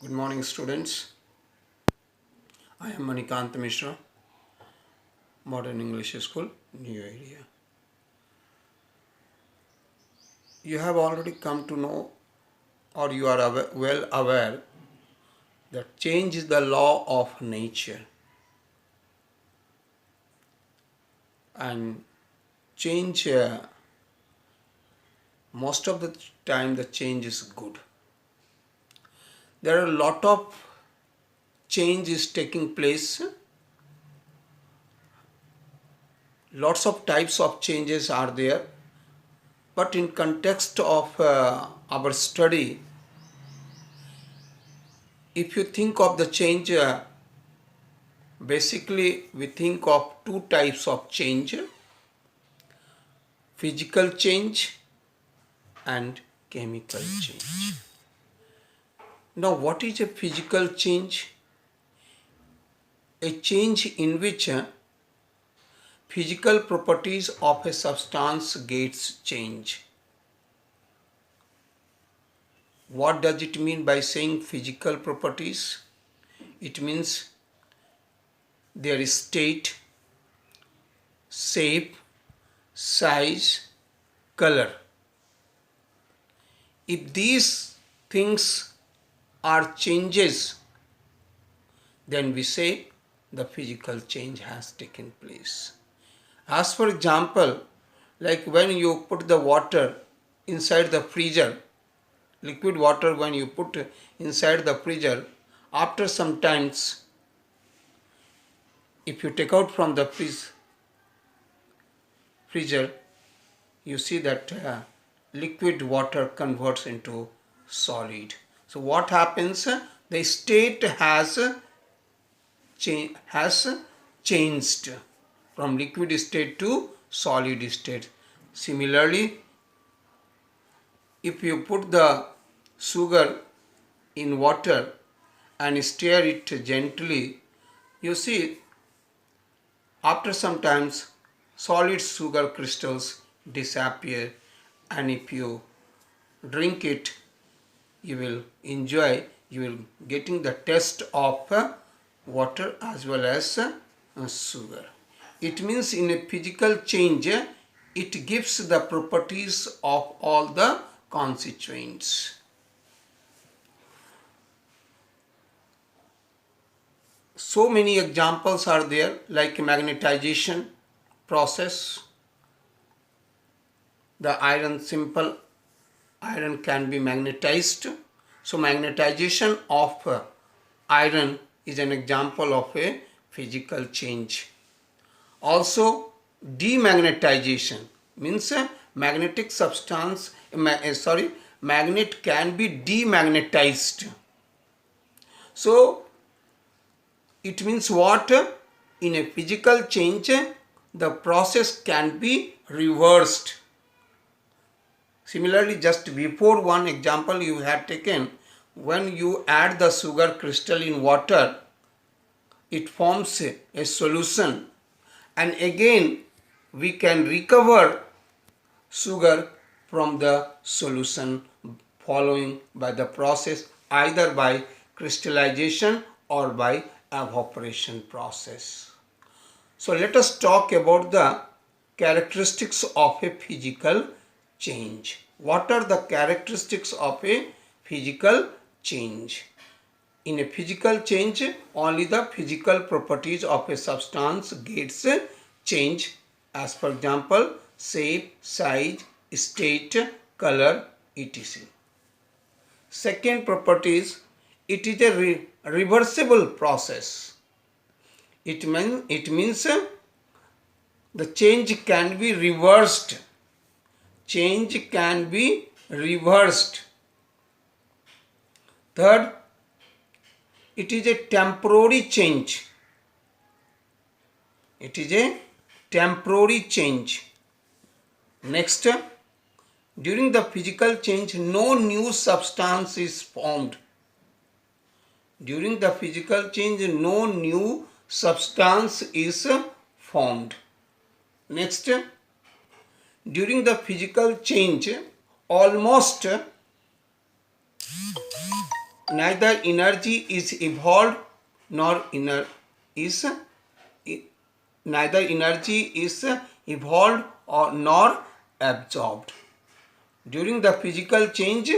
Good morning, students. I am Manikant Mishra, Modern English School, New Area. You have already come to know, or you are well aware, that change is the law of nature. And change, most of the time, the change is good. There are a lot of changes taking place. Lots of types of changes are there. But in context of our study, if you think of the change, basically we think of two types of change: physical change and chemical change. Now, what is a physical change? A change in which physical properties of a substance gets changed. What does it mean by saying physical properties? It means their state, shape, size, color. If these things are changes, then we say the physical change has taken place. As for example, like when you put the water inside the freezer, liquid water when you put inside the freezer, after some times, if you take out from the freezer, you see that liquid water converts into solid. So what happens? The state has changed from liquid state to solid state. Similarly, if you put the sugar in water and stir it gently, you see after some times solid sugar crystals disappear, and if you drink it, you will enjoy, you will getting the taste of water as well as sugar. It means in a physical change, it gives the properties of all the constituents. So many examples are there, like magnetization process. The simple iron can be magnetized. So magnetization of iron is an example of a physical change. Also, demagnetization means a magnetic substance, magnet can be demagnetized. So it means what? In a physical change, the process can be reversed. Similarly, just before one example you had taken, when you add the sugar crystal in water, it forms a solution, and again we can recover sugar from the solution following by the process, either by crystallization or by evaporation process. So let us talk about the characteristics of a physical change. What are the characteristics of a physical change? In a physical change, only the physical properties of a substance gets changed, as for example, shape, size, state, color, etc. Second property is, it is a reversible process. It means the change can be reversed. Change can be reversed. Third, it is a temporary change. It is a temporary change. Next, during the physical change, no new substance is formed. During the physical change, no new substance is formed. Next, during the physical change, almost neither energy is evolved nor is neither energy is evolved or nor absorbed. During the physical change,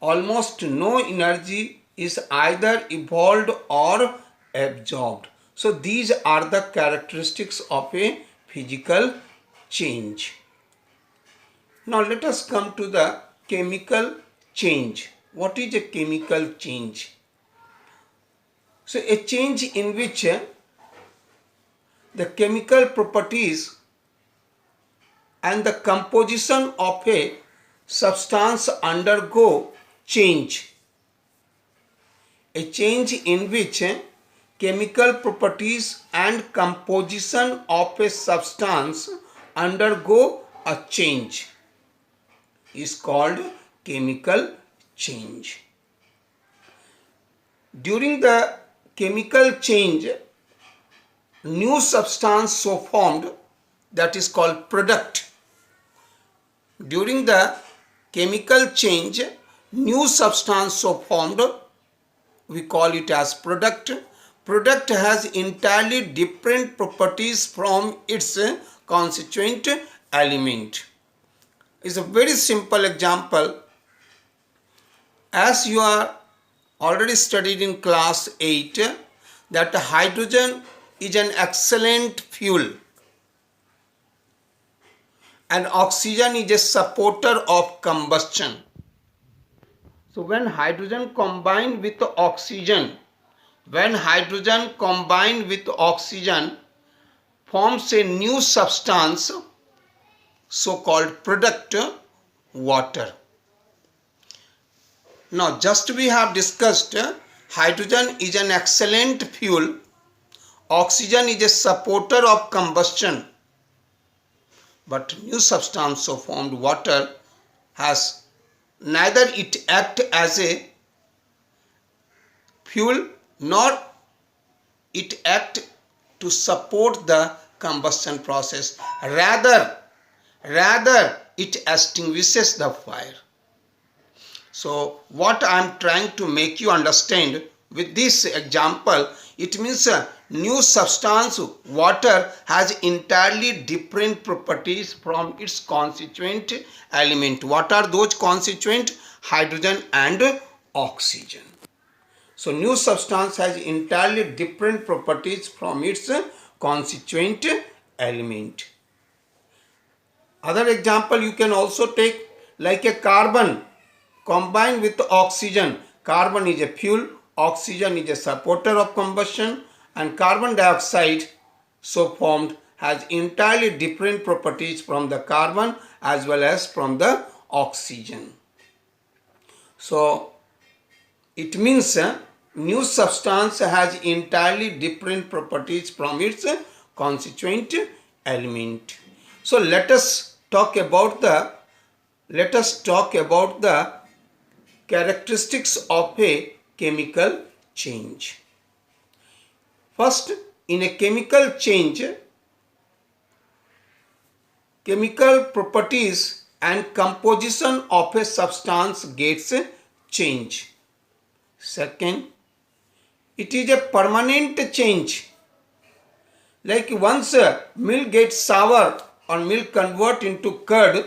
almost no energy is either evolved or absorbed. So these are the characteristics of a physical change. Now let us come to the chemical change. What is a chemical change? So a change in which the chemical properties and the composition of a substance undergo change. A change in which chemical properties and composition of a substance undergo a change is called chemical change. During the chemical change, new substance so formed, that is called product. During the chemical change, new substance so formed, we call it as product. Product has entirely different properties from its constituent element. It's a very simple example. As you are already studied in class 8, that hydrogen is an excellent fuel and oxygen is a supporter of combustion. So when hydrogen combined with oxygen, forms a new substance, so called product, water. Now just we have discussed hydrogen is an excellent fuel, oxygen is a supporter of combustion, but new substance so formed, water, has neither it act as a fuel nor it act to support the combustion process. Rather it extinguishes the fire. So what I am trying to make you understand with this example, it means new substance, water, has entirely different properties from its constituent element. What are those constituent? Hydrogen and oxygen. So new substance has entirely different properties from its constituent element. Other example you can also take, like a carbon combined with oxygen. Carbon is a fuel, oxygen is a supporter of combustion, and carbon dioxide so formed has entirely different properties from the carbon as well as from the oxygen. So it means new substance has entirely different properties from its constituent element. So let us talk about the characteristics of a chemical change. First, in a chemical change, chemical properties and composition of a substance gets change. Second, it is a permanent change. Like once milk gets sour or milk convert into curd,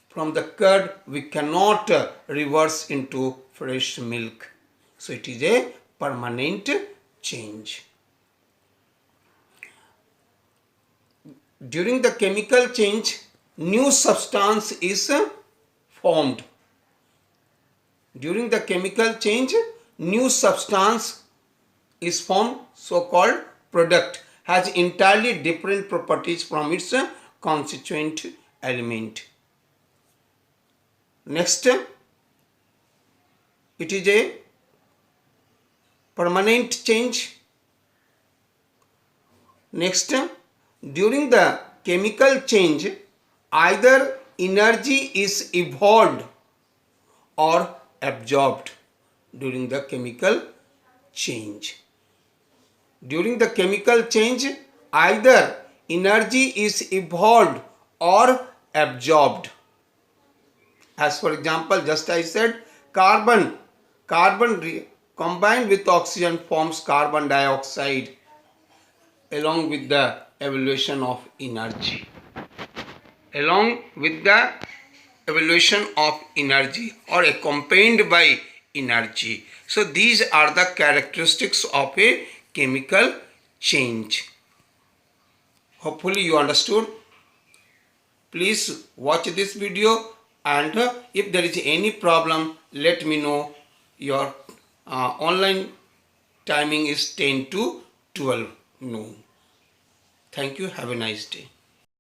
from the curd we cannot reverse into fresh milk. So it is a permanent change. During the chemical change, new substance is formed. During the chemical change, new substance is formed, so called product, has entirely different properties from its constituent element. Next, it is a permanent change. Next, during the chemical change, either energy is evolved or absorbed during the chemical change. During the chemical change, either energy is evolved or absorbed. As for example, just I said, carbon combined with oxygen forms carbon dioxide along with the evaluation of energy. Along with the evaluation of energy or accompanied by energy. So these are the characteristics of a chemical change. Hopefully you understood. Please watch this video, and if there is any problem, let me know. Your online timing is 10 to 12 noon. Thank you. Have a nice day.